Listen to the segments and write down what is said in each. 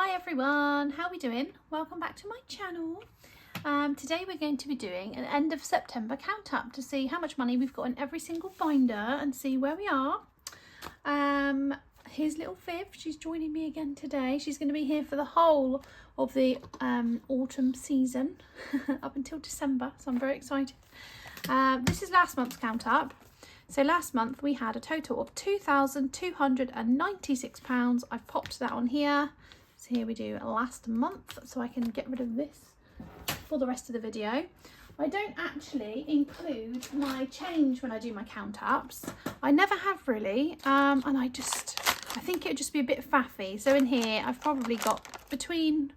Hi everyone, how are we doing? Welcome back to my channel. Today we're going to be doing an end of September count up to see how much money we've got in every single binder and see where we are. Here's little Viv, she's joining me again today. She's going to be here for the whole of the autumn season up until December, so I'm very excited. This is last month's count up. So last month we had a total of £2,296. I've popped that on here. So here we do last month, so I can get rid of this for the rest of the video. I don't actually include my change when I do my count ups. I never have really, and I think it would just be a bit faffy. So in here I've probably got between,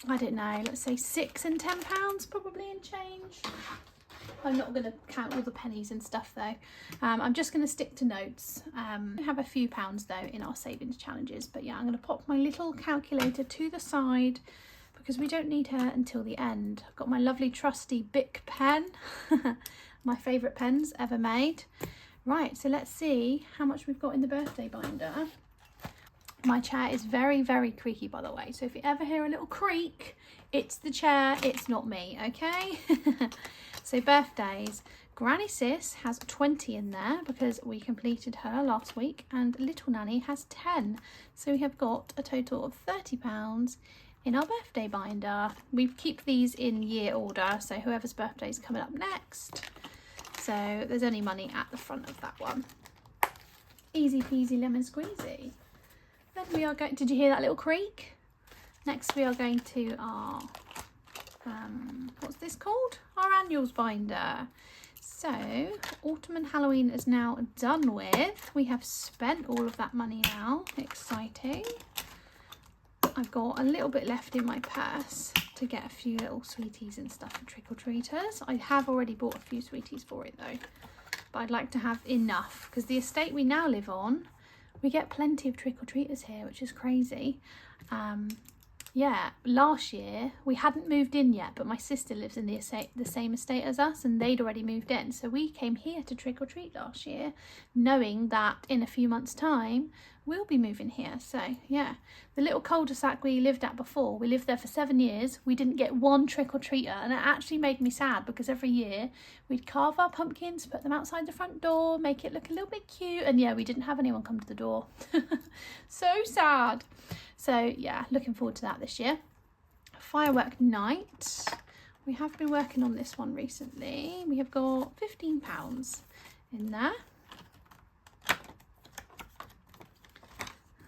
I don't know, let's say £6 and £10 probably in change. I'm not going to count all the pennies and stuff though. I'm just going to stick to notes. We have a few pounds though in our savings challenges, but yeah, I'm going to pop my little calculator to the side because we don't need her until the end. I've got my lovely trusty Bic pen, my favourite pens ever made. Right, so let's see how much we've got in the birthday binder. My chair is very, very creaky, by the way, so if you ever hear a little creak, it's the chair, it's not me, okay? So birthdays, Granny Sis has 20 in there because we completed her last week, and Little Nanny has 10. So we have got a total of £30 in our birthday binder. We keep these in year order, so whoever's birthday is coming up next. So there's only money at the front of that one. Easy peasy lemon squeezy. Then we are going, did you hear that little creak? Next we are going to our, what's this called? Our annuals binder. So autumn and Halloween is now done with. We have spent all of that money now. Exciting. I've got a little bit left in my purse to get a few little sweeties and stuff for trick-or-treaters. I have already bought a few sweeties for it though, but I'd like to have enough because the estate we now live on, we get plenty of trick-or-treaters here, which is crazy. Yeah, last year we hadn't moved in yet, but my sister lives in the same estate as us, and they'd already moved in. So we came here to trick or treat last year, knowing that in a few months' time we'll be moving here. So yeah, the little cul-de-sac we lived at before, we lived there for 7 years. We didn't get one trick or treater, and it actually made me sad because every year we'd carve our pumpkins, put them outside the front door, make it look a little bit cute, and yeah, we didn't have anyone come to the door. So sad. So yeah, looking forward to that this year. Firework night. We have been working on this one recently. We have got £15 in there.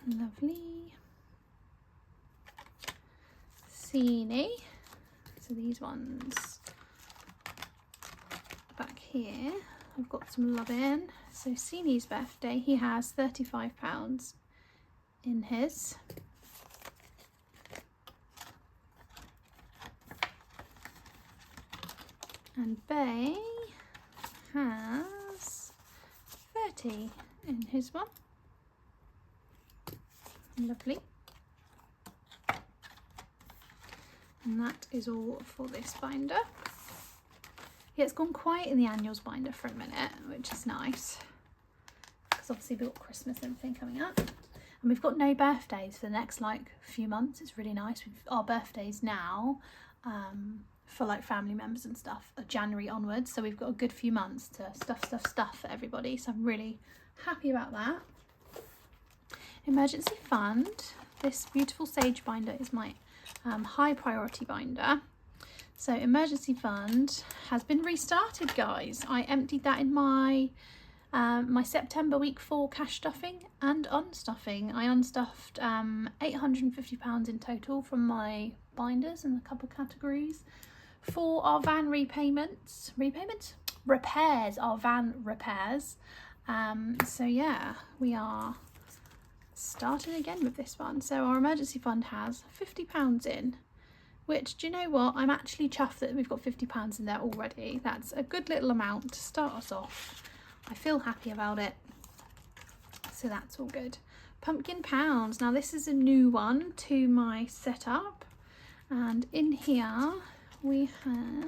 Lovely. Scenery. So these ones back here, I've got some love in. So Scenery's birthday, he has £35 in his. And Bay has 30 in his one. Lovely. And that is all for this binder. Yeah, it's gone quiet in the annuals binder for a minute, which is nice. Because obviously we've got Christmas and everything coming up. And we've got no birthdays for the next few months. It's really nice. Our birthdays now, for like family members and stuff, are January onwards, so we've got a good few months to stuff for everybody, so I'm really happy about that. Emergency fund. This beautiful sage binder is my high priority binder. So emergency fund has been restarted, guys. I emptied that in my my September week 4 cash stuffing and unstuffing. I unstuffed £850 in total from my binders in a couple of categories for our van repairs, our van repairs. So yeah, we are starting again with this one. So our emergency fund has £50 in, which, do you know what, I'm actually chuffed that we've got £50 in there already. That's a good little amount to start us off. I feel happy about it, so that's all good. Pumpkin pounds. Now this is a new one to my setup, and in here we have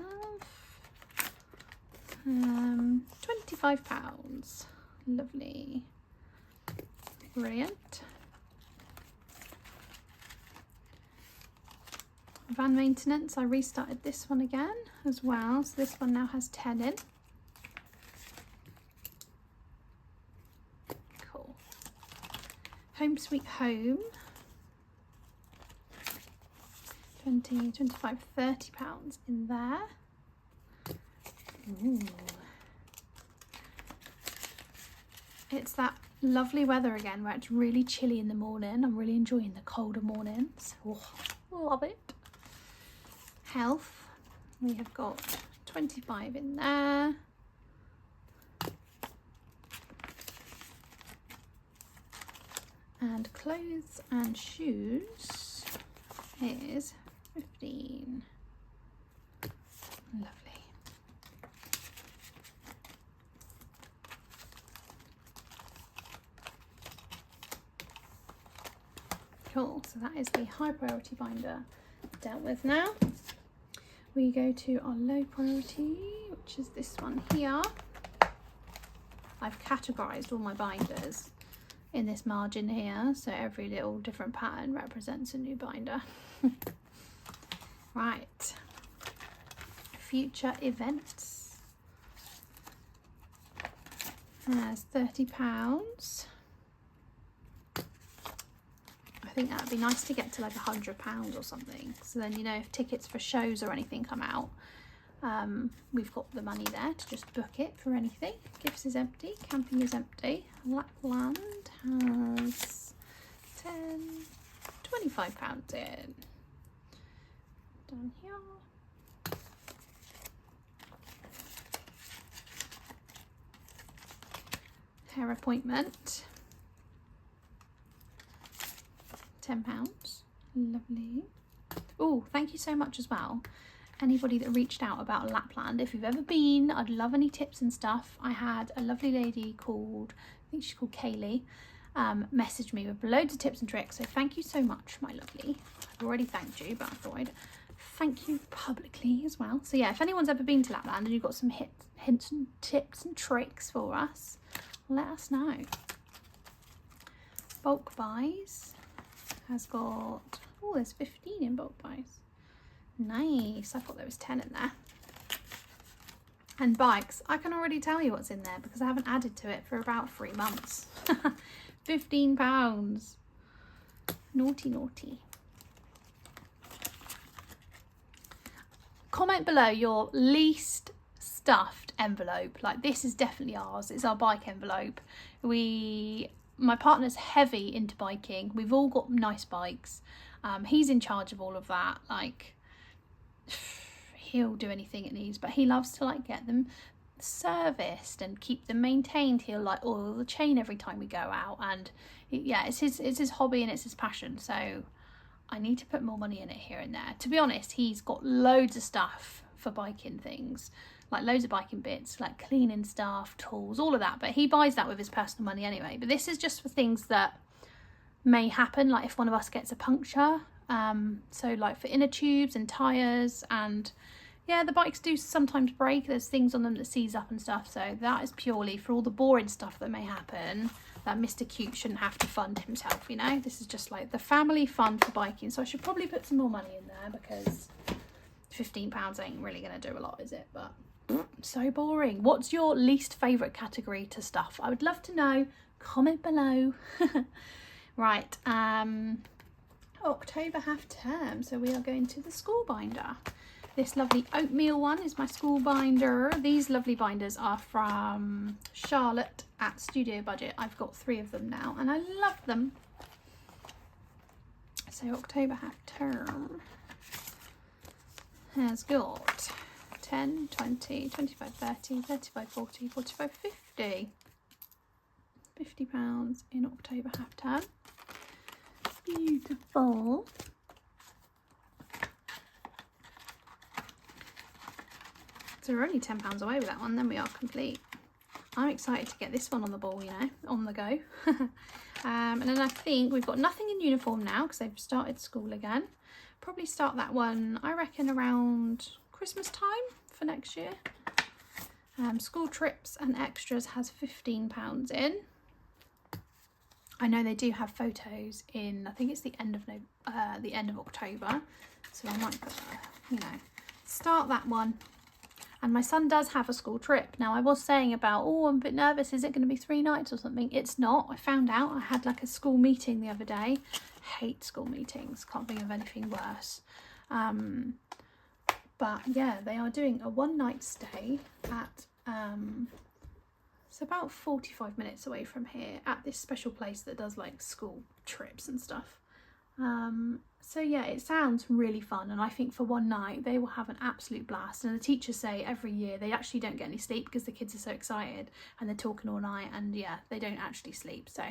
£25. Lovely. Brilliant. van maintenance. I restarted this one again as well, so this one now has 10 in. Cool. Home Sweet Home, 20, 25, 30 pounds in there. Ooh. It's that lovely weather again where it's really chilly in the morning. I'm really enjoying the colder mornings. Oh, love it. Health, we have got 25 in there. And clothes and shoes is 15. Lovely. Cool, so that is the high priority binder dealt with now. We go to our low priority, which is this one here. I've categorized all my binders in this margin here, so every little different pattern represents a new binder. Right, future events. There's £30. I think that'd be nice to get to like £100 or something. So then, you know, if tickets for shows or anything come out, we've got the money there to just book it for anything. Gifts is empty, camping is empty. Lapland has 10, £25 in. Down here. Hair appointment. £10. Lovely. Oh, thank you so much as well, anybody that reached out about Lapland. If you've ever been, I'd love any tips and stuff. I had a lovely lady called, I think she's called Kaylee, message me with loads of tips and tricks, so thank you so much, my lovely. I've already thanked you, but I thought I'd thank you publicly as well. So yeah, if anyone's ever been to Lapland and you've got some hints and tips and tricks for us, let us know. Bulk buys has got, oh, there's 15 in bulk buys. Nice. I thought there was 10 in there. And bikes, I can already tell you what's in there because I haven't added to it for about 3 months. £15. Naughty, naughty. Comment below your least stuffed envelope. Like, this is definitely ours. It's our bike envelope. My partner's heavy into biking. We've all got nice bikes. He's in charge of all of that. Like, he'll do anything it needs, but he loves to like get them serviced and keep them maintained. He'll like oil the chain every time we go out, and yeah, it's his hobby and it's his passion. So I need to put more money in it here and there. To be honest, he's got loads of stuff for biking things, like loads of biking bits, like cleaning stuff, tools, all of that, but he buys that with his personal money anyway. But this is just for things that may happen, like if one of us gets a puncture, so like for inner tubes and tires, and yeah, the bikes do sometimes break. There's things on them that seize up and stuff, so that is purely for all the boring stuff that may happen that Mr. Cute shouldn't have to fund himself, you know. This is just like the family fund for biking. So I should probably put some more money in there because £15 ain't really gonna do a lot, is it? But so boring. What's your least favourite category to stuff? I would love to know. Comment below. Right, October half term, so we are going to the school binder. This lovely oatmeal one is my school binder. These lovely binders are from Charlotte at Studio Budget. I've got 3 of them now and I love them. So October half term has got 10, 20, 25, 30, 35, 40, 45, 50. £50 in October half term. Beautiful. So we're only £10 away with that one, then we are complete. I'm excited to get this one on the ball, you know, on the go. And then I think we've got nothing in uniform now because they've started school again. Probably start that one, I reckon, around Christmas time for next year. School trips and extras has £15 in. I know they do have photos in, I think it's the end of October. So I might, you know, start that one. And my son does have a school trip. Now I was saying about, oh, I'm a bit nervous. Is it going to be 3 nights or something? It's not. I found out. I had like a school meeting the other day. Hate school meetings. Can't think of anything worse. But yeah, they are doing a 1-night stay at, it's about 45 minutes away from here at this special place that does like school trips and stuff. So yeah, it sounds really fun, and I think for 1 night they will have an absolute blast. And the teachers say every year they actually don't get any sleep because the kids are so excited and they're talking all night, and yeah, they don't actually sleep. So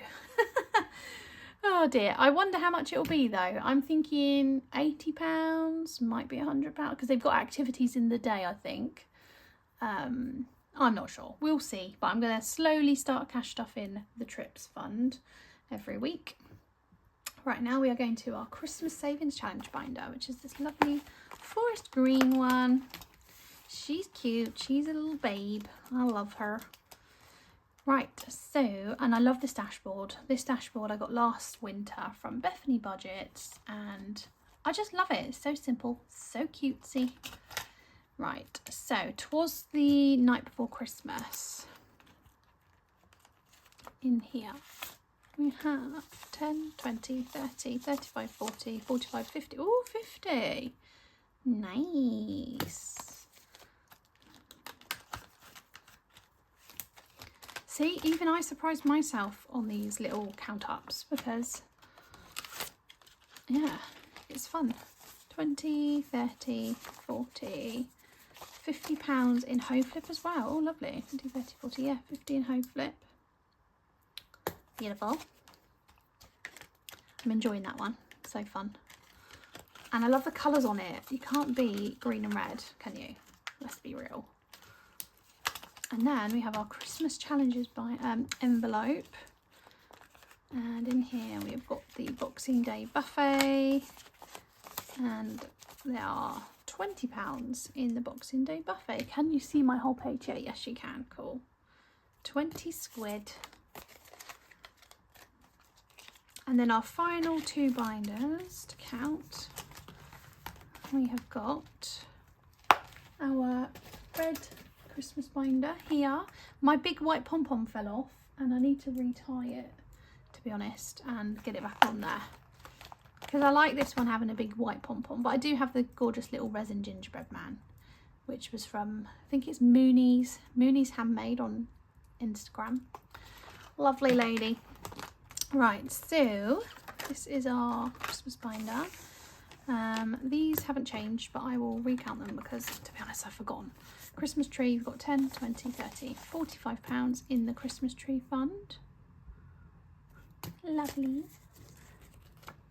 oh dear, I wonder how much it'll be though. I'm thinking £80, might be £100, because they've got activities in the day, I think. I'm not sure, we'll see, but I'm going to slowly start cash stuff in the trips fund every week. Right, now we are going to our Christmas Savings Challenge binder, which is this lovely forest green one. She's cute. She's a little babe. I love her. Right, so, and I love this dashboard. This dashboard I got last winter from Bethany Budgets, and I just love it. It's so simple, so cutesy. Right, so 'twas the night before Christmas. In here we have 10, 20, 30, 35, 40, 45, 50. Oh, 50. Nice. See, even I surprised myself on these little count ups because, yeah, it's fun. 20, 30, 40, £50 in hoe flip as well. Oh, lovely. 20, 30, 40, yeah, 50 in hoe flip. Beautiful. I'm enjoying that one. So fun. And I love the colours on it. You can't beat green and red, can you? Let's be real. And then we have our Christmas challenges by envelope. And in here we've got the Boxing Day buffet. And there are £20 in the Boxing Day buffet. Can you see my whole page here? Yes, you can. Cool. 20 squid. And then our final 2 binders to count. We have got our red Christmas binder here. My big white pom-pom fell off and I need to retie it, to be honest, and get it back on there. Because I like this one having a big white pom-pom, but I do have the gorgeous little resin gingerbread man, which was from, I think it's Mooney's Handmade on Instagram. Lovely lady. Right, so this is our Christmas binder. These haven't changed, but I will recount them because, to be honest, I've forgotten. Christmas tree, we've got 10, 20, 30, £45 in the Christmas tree fund. Lovely.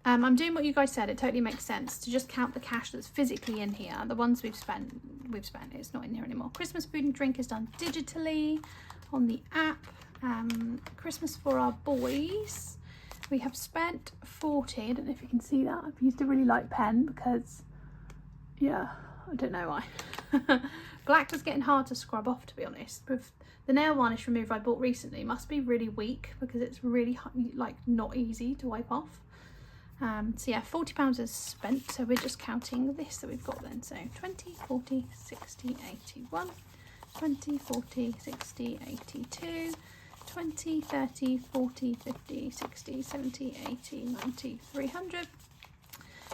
I'm doing what you guys said. It totally makes sense to just count the cash that's physically in here. The ones we've spent, it's not in here anymore. Christmas food and drink is done digitally on the app. Christmas for our boys, we have spent 40. I don't know if you can see that. I've used a really light pen because, yeah, I don't know why. Black was getting hard to scrub off, to be honest. With the nail varnish remover I bought recently, must be really weak because it's really like not easy to wipe off. So yeah, £40 is spent, so we're just counting this that we've got then. So 20, 40, 60, 81, 20, 40, 60, 82, 20, 30, 40, 50, 60, 70, 80, 90, 300,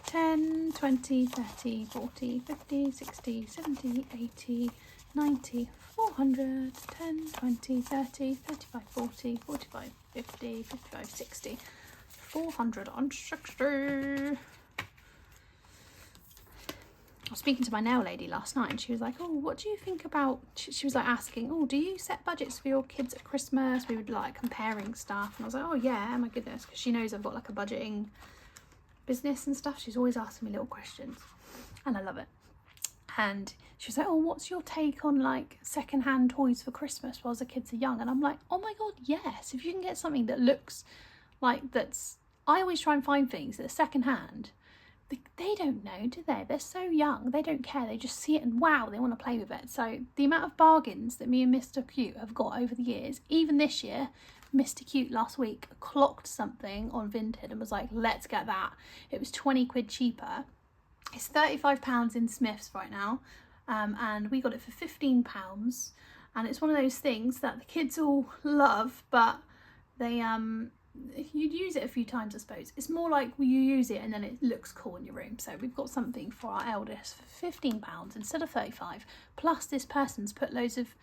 10, 20, 30, 40, 50, 60, 70, 80, 90, 400, 10, 20, 30, 35, 40, 45, 50, 55, 60, 460. I was speaking to my nail lady last night and she was like, oh, what do you think about, she was like asking, oh, do you set budgets for your kids at Christmas? We would like comparing stuff. And I was like, oh yeah, my goodness, because she knows I've got like a budgeting business and stuff. She's always asking me little questions and I love it. And she was like, oh, what's your take on like secondhand toys for Christmas while the kids are young? And I'm like, oh my God, yes. If you can get something that looks like that's, I always try and find things that are secondhand. They don't know, do they? They're so young, they don't care. They just see it and wow, they want to play with it. So the amount of bargains that me and Mr. Cute have got over the years, even this year, Mr. Cute last week clocked something on Vinted and was like, let's get that. It was 20 quid cheaper It's £35 in Smiths right now, and we got it for £15. And it's one of those things that the kids all love, but they you'd use it a few times, I suppose. It's more like you use it and then it looks cool in your room. So we've got something for our eldest for £15 instead of 35. Plus this person's put loads of,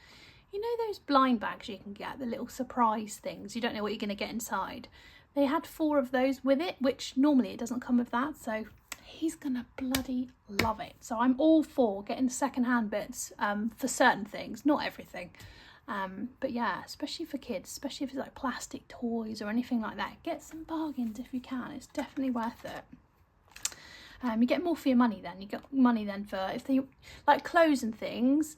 you know, those blind bags you can get, the little surprise things. You don't know what you're going to get inside. They had 4 of those with it, which normally it doesn't come with that. So he's gonna bloody love it. So I'm all for getting secondhand bits for certain things, not everything. But yeah, especially for kids, especially if it's like plastic toys or anything like that, get some bargains if you can. It's definitely worth it. You get more for your money then. You get money then for, if they like clothes and things,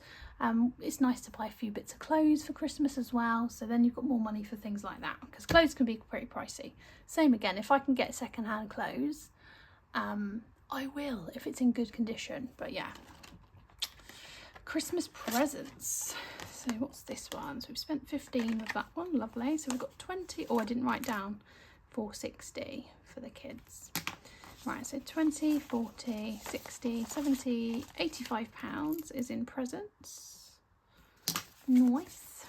it's nice to buy a few bits of clothes for Christmas as well. So then you've got more money for things like that, because clothes can be pretty pricey. Same again, if I can get secondhand clothes, I will, if it's in good condition. But yeah, Christmas presents. So what's this one? So we've spent 15 with that one, lovely. So we've got 20, oh I didn't write down, 460 for the kids. Right, so 20, 40, 60, 70, £85 is in presents. Nice.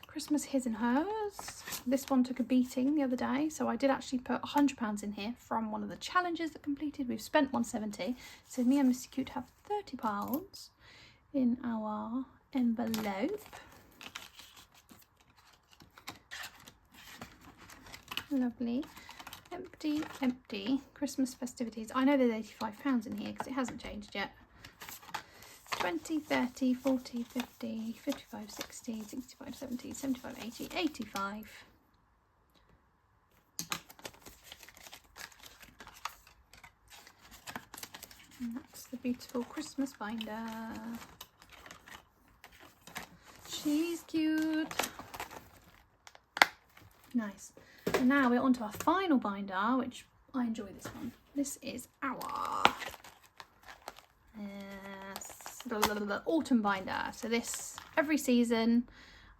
Christmas his and hers. This one took a beating the other day, so I did actually put £100 in here from one of the challenges that completed. We've spent 170, so me and Mr. Cute have £30 in our envelope. Lovely. Empty, empty. Christmas festivities. I know there's £85 in here because it hasn't changed yet. 20, 30, 40, 50, 55, 60, 65, 70, 75, 80, 85. And that's the beautiful Christmas binder. She's cute. Nice. And now we're on to our final binder, which I enjoy this one. This is our autumn binder. So this, every season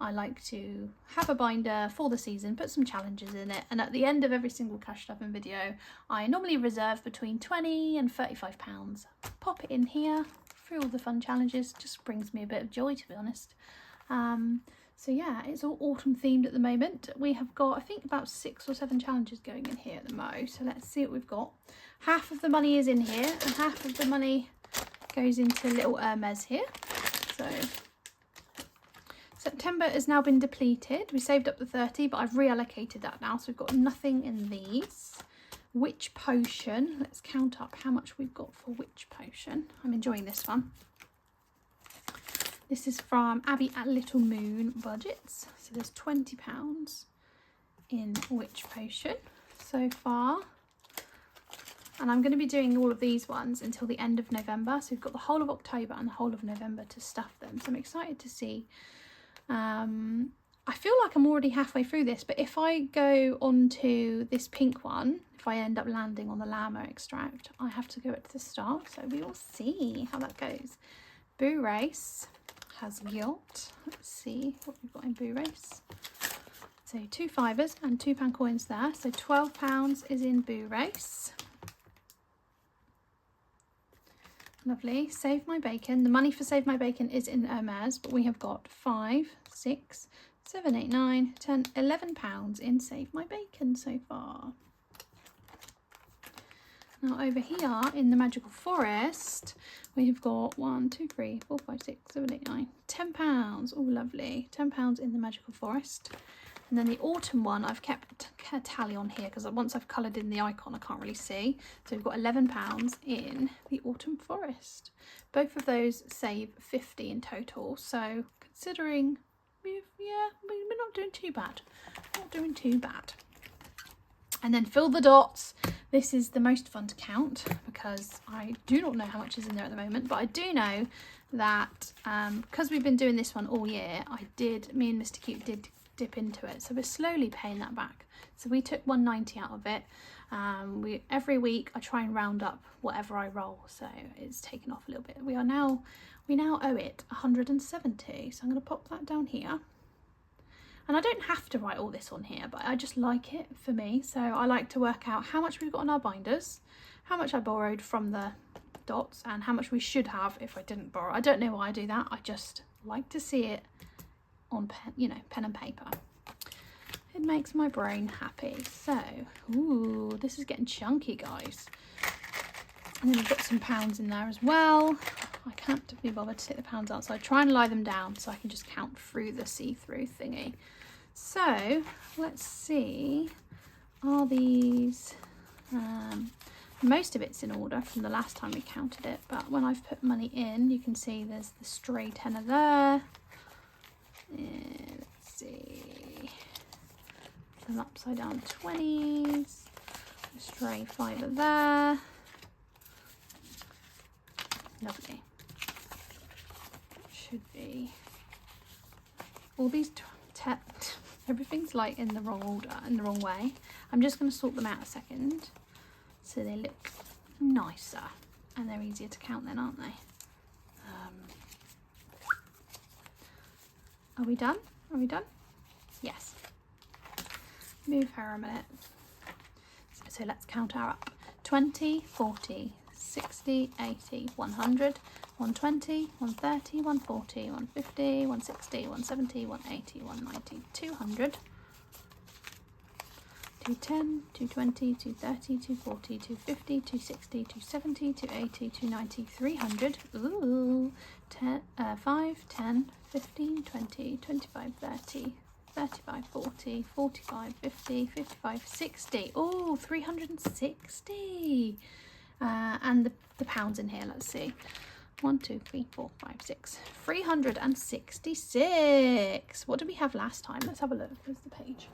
I like to have a binder for the season, put some challenges in it, and at the end of every single cash stuffing video I normally reserve between £20 and £35. Pop it in here for all the fun challenges. Just brings me a bit of joy, to be honest. So yeah, it's all autumn themed at the moment. We have got, I think, about 6 or 7 challenges going in here at the most. So let's see what we've got. Half of the money is in here and half of the money goes into little Hermes here. So September has now been depleted. We saved up the 30, but I've reallocated that now, so we've got nothing in these. Witch Potion, let's count up how much we've got for Witch Potion. I'm enjoying this one. This is from Abby at Little Moon Budgets. So there's £20 in Witch Potion so far. And I'm going to be doing all of these ones until the end of November. So we've got the whole of October and the whole of November to stuff them. So I'm excited to see. I feel like I'm already halfway through this, but if I go on to this pink one, if I end up landing on the Llama extract, I have to go at the start. So we will see how that goes. Boo Race has gilt. Let's see what we've got in Boo Race. So 2 fivers and £2 coins there. So £12 is in Boo Race. Lovely. Save My Bacon. The money for Save My Bacon is in Hermes, but we have got 5, 6, 7, 8, 9, 10, £11 in Save My Bacon so far. Now over here in the Magical Forest, we have got 1, 2, 3, 4, 5, 6, 7, 8, 9, £10. Oh, lovely. £10 in the Magical Forest. And then the autumn one, I've kept a tally on here because once I've coloured in the icon, I can't really see. So we've got £11 in the autumn forest. Both of those save 50 in total. So considering, we're not doing too bad. Not doing too bad. And then fill the dots. This is the most fun to count because I do not know how much is in there at the moment, but I do know that because we've been doing this one all year, me and Mr. Cute did dip into it, so we're slowly paying that back. So we took 190 out of it. Every week I try and round up whatever I roll, so it's taken off a little bit. We now owe it 170, so I'm going to pop that down here. And I don't have to write all this on here, but I just like it for me. So I like to work out how much we've got in our binders, how much I borrowed from the dots, and how much we should have if I didn't borrow. I don't know why I do that. I just like to see it on pen, you know, pen and paper. It makes my brain happy. So, ooh, this is getting chunky, guys. And then we've got some pounds in there as well. I can't be bothered to take the pounds out, so I try and lie them down so I can just count through the see-through thingy. So let's see, are these, most of it's in order from the last time we counted it, but when I've put money in, you can see there's the stray tenner there. Let's see, some upside down 20s, a stray fiver there. Lovely. Should be all these everything's like in the wrong order, in the wrong way. I'm just going to sort them out a second so they look nicer and they're easier to count then, aren't they? Are we done? Are we done? Yes. Move her a minute. So let's count our up. 20, 40, 60, 80, 100, 120, 130, 140, 150, 160, 170, 180, 190, 200, 210, 220, 230, 240, 250, 260, 270, 280, 290, 300. Ooh, 10, 5, 10, 15, 20, 25, 30, 35, 40, 45, 50, 55, 60. Oh, 360. And the pounds in here, let's see. 1, 2, 3, 4, 5, 6. 366. What did we have last time? Let's have a look. Where's the page?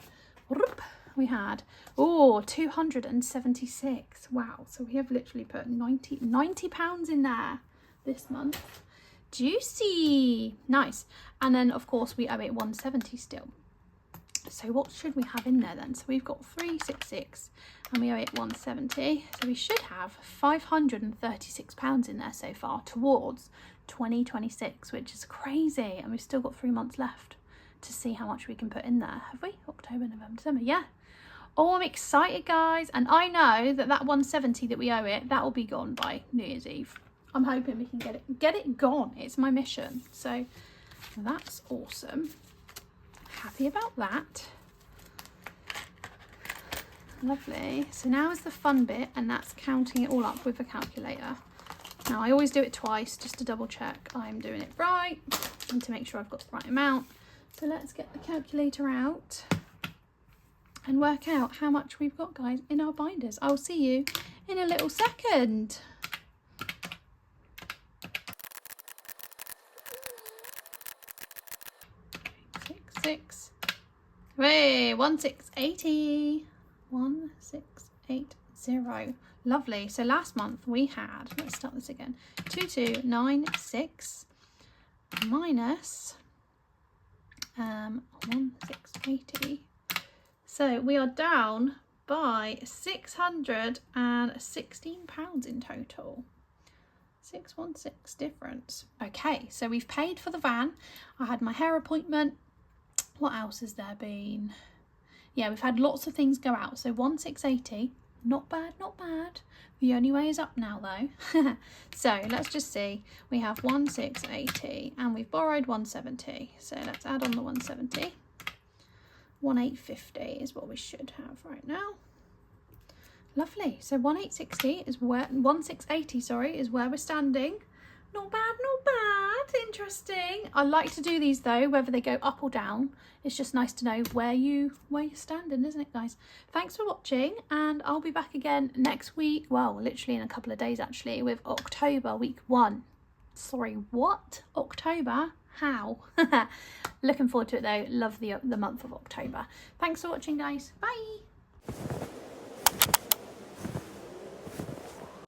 We had, oh, 276. Wow. So we have literally put 90 pounds in there this month. Juicy. Nice. And then, of course, we owe it 170 still. So what should we have in there then? So we've got 366 and we owe it 170. So we should have £536 in there so far towards 2026, which is crazy. And we've still got 3 months left to see how much we can put in there. Have we? October, November, December. Yeah. Oh, I'm excited, guys. And I know that 170 that we owe it, that will be gone by New Year's Eve. I'm hoping we can get it gone. It's my mission. So that's awesome. Happy about that. Lovely. So now is the fun bit, and that's counting it all up with a calculator. Now I always do it twice just to double check I'm doing it right and to make sure I've got the right amount. So let's get the calculator out and work out how much we've got, guys, in our binders. I'll see you in a little second. 6, hey, 1680, 1680. Lovely. So last month we had, let's start this again, 2296 minus 1680. So we are down by £616 in total. 616 difference. Okay, so we've paid for the van. I had my hair appointment. What else has there been? Yeah, we've had lots of things go out. So 1680, not bad, not bad. The only way is up now though. So let's just see. We have 1680 and we've borrowed 170. So let's add on the 170. 1850 is what we should have right now. Lovely. So 1860 is where 1680, sorry, is where we're standing. Not bad, not bad. Interesting. I like to do these though, whether they go up or down. It's just nice to know where you're standing, isn't it, guys? Thanks for watching, and I'll be back again next week. Well, literally in a couple of days actually, with October week 1. Sorry, what? October? How? Looking forward to it though. Love the month of October. Thanks for watching, guys. Bye.